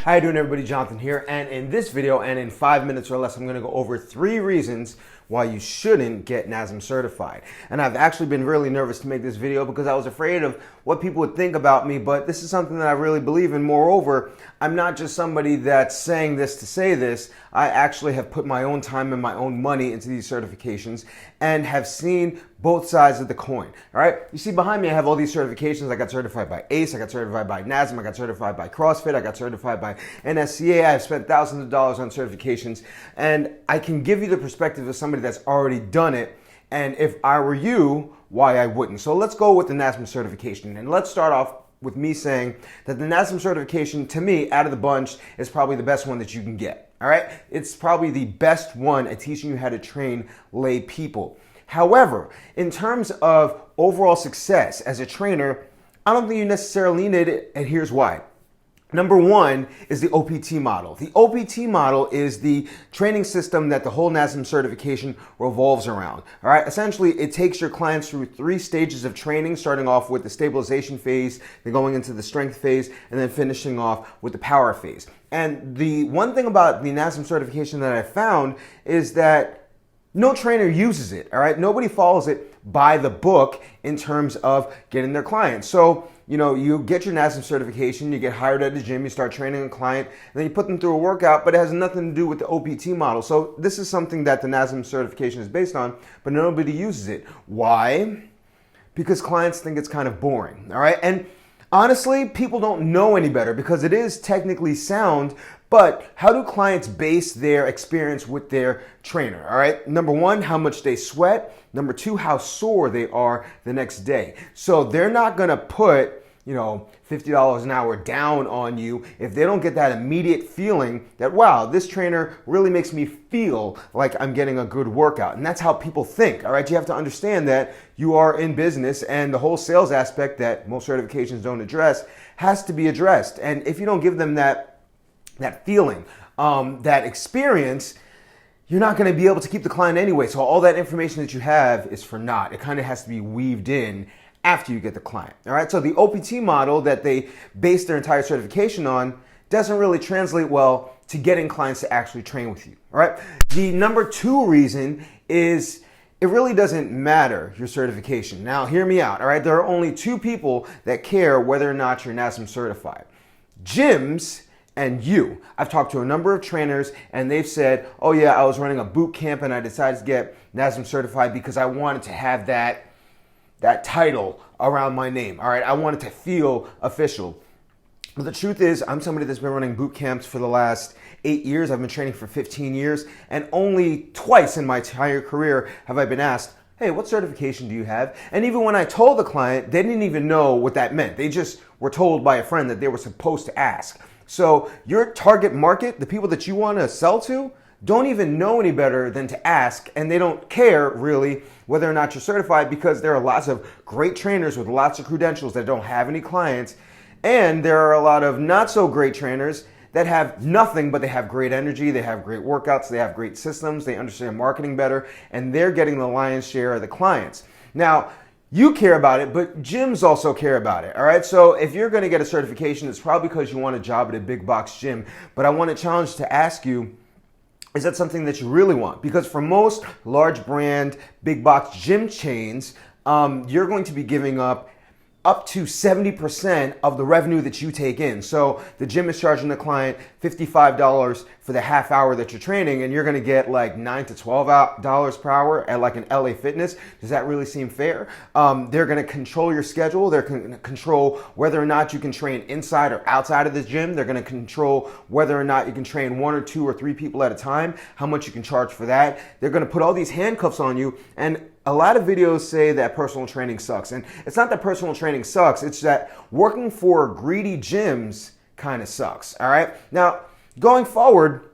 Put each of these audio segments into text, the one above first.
How you doing, everybody? Jonathan here, and in this video and in 5 minutes or less, I'm going to go over 3 reasons why you shouldn't get NASM certified. And I've actually been really nervous to make this video because I was afraid of what people would think about me, but this is something that I really believe in. Moreover, I'm not just somebody that's saying this to say this. I actually have put my own time and my own money into these certifications and have seen both sides of the coin. All right, you see behind me, I have all these certifications. I got certified by ACE, I got certified by NASM, I got certified by CrossFit, I got certified by NSCA. I've spent thousands of dollars on certifications, and I can give you the perspective of somebody that's already done it. And if I were you, why I wouldn't. So let's go with the NASM certification, and let's start off with me saying that the NASM certification, to me, out of the bunch, is probably the best one that you can get. All right, it's probably the best one at teaching you how to train lay people. However, in terms of overall success as a trainer, I don't think you necessarily need it, and here's why. Number one is the OPT model. The OPT model is the training system that the whole NASM certification revolves around. All right, essentially, it takes your clients through 3 stages of training, starting off with the stabilization phase, then going into the strength phase, and then finishing off with the power phase. And the one thing about the NASM certification that I found is that no trainer uses it, all right? Nobody follows it by the book in terms of getting their clients. So, you get your NASM certification, you get hired at the gym, you start training a client, and then you put them through a workout, but it has nothing to do with the OPT model. So this is something that the NASM certification is based on, but nobody uses it. Why? Because clients think it's kind of boring, all right? And honestly, people don't know any better because it is technically sound, but how do clients base their experience with their trainer? All right. Number one, how much they sweat. Number 2, how sore they are the next day. So they're not going to put, $50 an hour down on you if they don't get that immediate feeling that, wow, this trainer really makes me feel like I'm getting a good workout. And that's how people think. All right. You have to understand that you are in business, and the whole sales aspect that most certifications don't address has to be addressed. And if you don't give them that feeling, that experience, you're not going to be able to keep the client anyway. So all that information that you have is for naught. It kind of has to be weaved in after you get the client. All right. So the OPT model that they base their entire certification on doesn't really translate well to getting clients to actually train with you. All right. The number 2 reason is it really doesn't matter your certification. Now, hear me out. All right. There are only 2 people that care whether or not you're NASM certified: gyms and you. I've talked to a number of trainers, and they've said, oh yeah, I was running a boot camp and I decided to get NASM certified because I wanted to have that title around my name. All right, I wanted to feel official. But the truth is, I'm somebody that's been running boot camps for the last 8 years. I've been training for 15 years, and only twice in my entire career have I been asked, hey, what certification do you have? And even when I told the client, they didn't even know what that meant. They just were told by a friend that they were supposed to ask. So your target market, the people that you want to sell to, don't even know any better than to ask, and they don't care really whether or not you're certified, because there are lots of great trainers with lots of credentials that don't have any clients, and there are a lot of not so great trainers that have nothing, but they have great energy, they have great workouts, they have great systems, they understand marketing better, and they're getting the lion's share of the clients. Now, you care about it, but gyms also care about it, all right? So if you're going to get a certification, it's probably because you want a job at a big box gym. But I want to challenge to ask you, is that something that you really want? Because for most large brand, big box gym chains, you're going to be giving up to 70% of the revenue that you take in. So the gym is charging the client $55 for the half hour that you're training, and you're gonna get like $9 to $12 per hour at like an LA Fitness. Does that really seem fair? They're gonna control your schedule. They're gonna control whether or not you can train inside or outside of the gym. They're gonna control whether or not you can train 1 or 2 or 3 people at a time, how much you can charge for that. They're gonna put all these handcuffs on you, and a lot of videos say that personal training sucks. And it's not that personal training sucks, it's that working for greedy gyms kind of sucks, all right? Now, going forward,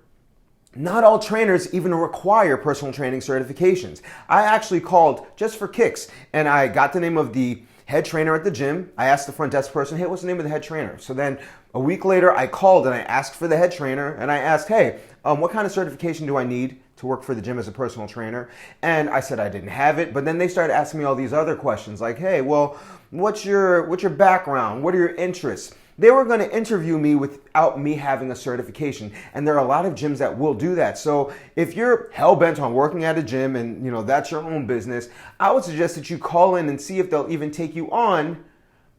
not all trainers even require personal training certifications. I actually called just for kicks, and I got the name of the head trainer at the gym. I asked the front desk person, hey, what's the name of the head trainer? So then a week later, I called and I asked for the head trainer, and I asked, hey, what kind of certification do I need to work for the gym as a personal trainer? And I said I didn't have it, but then they started asking me all these other questions like, hey, well, what's your background? What are your interests? they were going to interview me without me having a certification. And there are a lot of gyms that will do that. So if you're hell-bent on working at a gym and that's your own business, I would suggest that you call in and see if they'll even take you on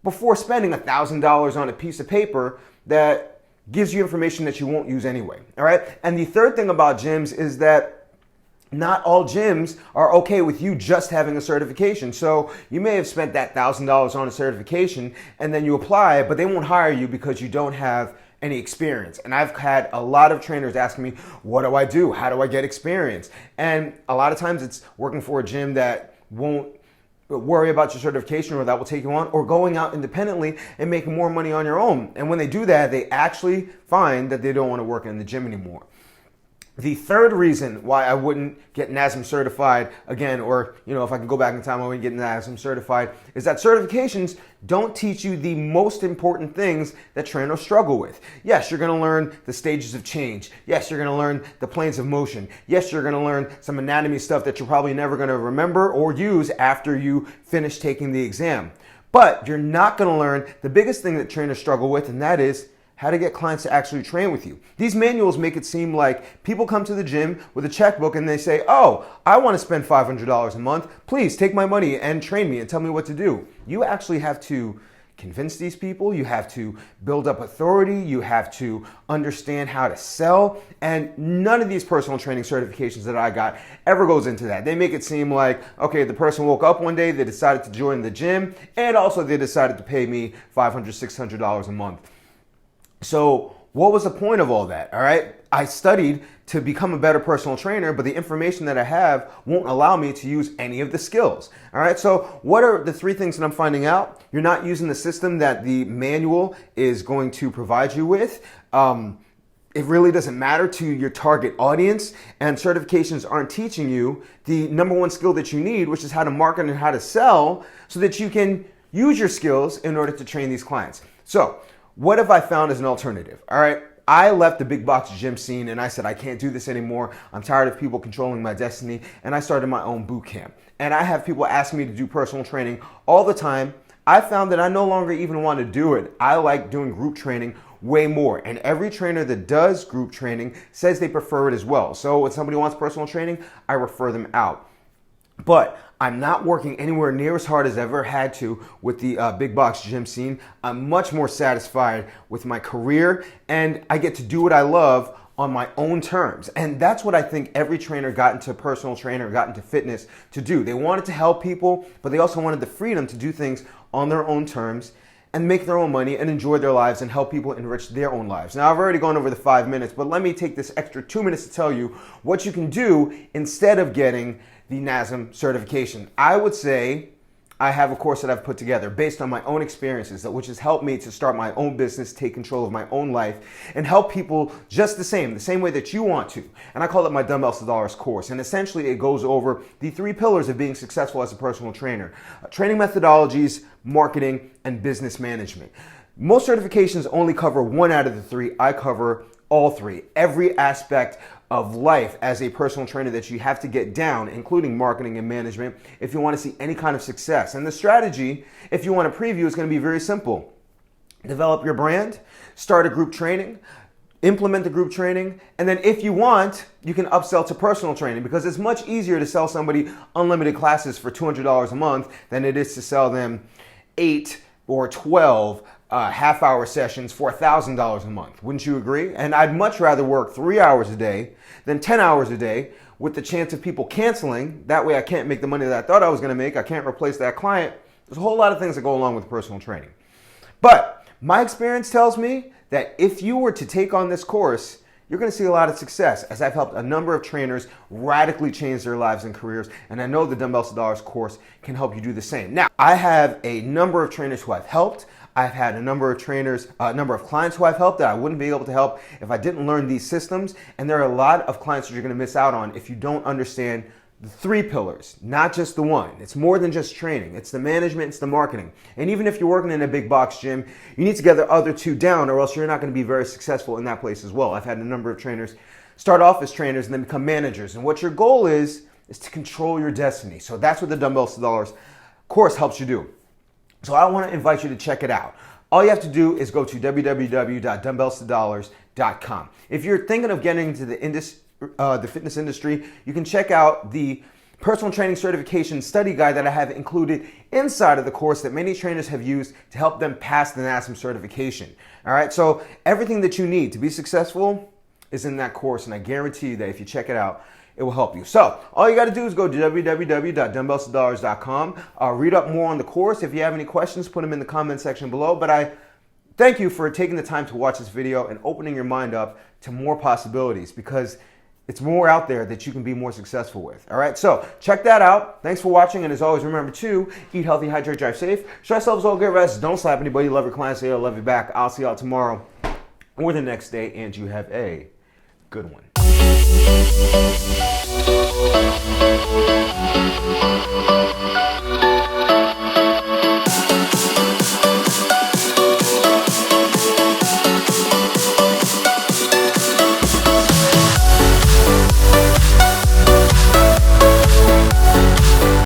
before spending $1,000 on a piece of paper that gives you information that you won't use anyway. All right. And the third thing about gyms is that not all gyms are okay with you just having a certification. So you may have spent that $1,000 on a certification and then you apply, but they won't hire you because you don't have any experience. And I've had a lot of trainers asking me, what do I do? How do I get experience? And a lot of times it's working for a gym that won't worry about your certification or that will take you on, or going out independently and making more money on your own. And when they do that, they actually find that they don't want to work in the gym anymore. The third reason why I wouldn't get NASM certified again, or if I could go back in time, I wouldn't get NASM certified, is that certifications don't teach you the most important things that trainers struggle with. Yes, you're going to learn the stages of change. Yes, you're going to learn the planes of motion. Yes, you're going to learn some anatomy stuff that you're probably never going to remember or use after you finish taking the exam. But you're not going to learn the biggest thing that trainers struggle with, and that is how to get clients to actually train with you. These manuals make it seem like people come to the gym with a checkbook and they say, oh, I want to spend $500 a month. Please take my money and train me and tell me what to do. You actually have to convince these people. You have to build up authority. You have to understand how to sell. And none of these personal training certifications that I got ever goes into that. They make it seem like, okay, the person woke up one day, they decided to join the gym, and also they decided to pay me $500, $600 a month. So what was the point of all that? All right. I studied to become a better personal trainer, but the information that I have won't allow me to use any of the skills. All right. So what are the three things that I'm finding out? You're not using the system that the manual is going to provide you with. It really doesn't matter to your target audience, and certifications aren't teaching you the number one skill that you need, which is how to market and how to sell so that you can use your skills in order to train these clients. So what have I found as an alternative? All right. I left the big box gym scene and I said, I can't do this anymore. I'm tired of people controlling my destiny. And I started my own boot camp. And I have people ask me to do personal training all the time. I found that I no longer even want to do it. I like doing group training way more. And every trainer that does group training says they prefer it as well. So when somebody wants personal training, I refer them out. But I'm not working anywhere near as hard as I ever had to with the big box gym scene. I'm much more satisfied with my career, and I get to do what I love on my own terms. And that's what I think every trainer got into personal trainer, got into fitness to do. They wanted to help people, but they also wanted the freedom to do things on their own terms and make their own money and enjoy their lives and help people enrich their own lives. Now, I've already gone over the 5 minutes, but let me take this extra 2 minutes to tell you what you can do instead of getting the NASM certification. I would say I have a course that I've put together based on my own experiences, which has helped me to start my own business, take control of my own life, and help people just the same way that you want to. And I call it my Dumbbells to Dollars course. And essentially it goes over the 3 pillars of being successful as a personal trainer: training methodologies, marketing, and business management. Most certifications only cover 1 out of the 3. I cover all 3. Every aspect of life as a personal trainer that you have to get down, including marketing and management, if you want to see any kind of success. And the strategy, if you want to preview, is going to be very simple. Develop your brand, start a group training, implement the group training, and then if you want, you can upsell to personal training, because it's much easier to sell somebody unlimited classes for $200 a month than it is to sell them 8 or 12 half-hour sessions for $1,000 a month. Wouldn't you agree? And I'd much rather work 3 hours a day than 10 hours a day, with the chance of people canceling. That way I can't make the money that I thought I was going to make. I can't replace that client. There's a whole lot of things that go along with personal training. But my experience tells me that if you were to take on this course, you're going to see a lot of success, as I've helped a number of trainers radically change their lives and careers. And I know the Dumbbells to Dollars course can help you do the same. Now, I have a number of trainers who I've helped. I've had a number of clients who I've helped that I wouldn't be able to help if I didn't learn these systems. And there are a lot of clients that you're going to miss out on if you don't understand the 3 pillars, not just the 1. It's more than just training. It's the management, it's the marketing. And even if you're working in a big box gym, you need to get the other 2 down, or else you're not going to be very successful in that place as well. I've had a number of trainers start off as trainers and then become managers. And what your goal is to control your destiny. So that's what the Dumbbells to Dollars course helps you do. So I want to invite you to check it out. all you have to do is go to www.dumbbellstodollars.com. If you're thinking of getting into the fitness industry, you can check out the personal training certification study guide that I have included inside of the course that many trainers have used to help them pass the NASM certification. All right, so everything that you need to be successful is in that course, and I guarantee you that if you check it out, it will help you. So all you got to do is go to www.dumbbellstodollars.com. Read up more on the course. If you have any questions, put them in the comment section below. But I thank you for taking the time to watch this video and opening your mind up to more possibilities, because it's more out there that you can be more successful with. All right, so check that out. Thanks for watching, and as always, remember to eat healthy, hydrate, drive safe. Show yourselves all, get rest. Don't slap anybody. Love your clients. Say I love you back. I'll see y'all tomorrow or the next day, and you have a good one.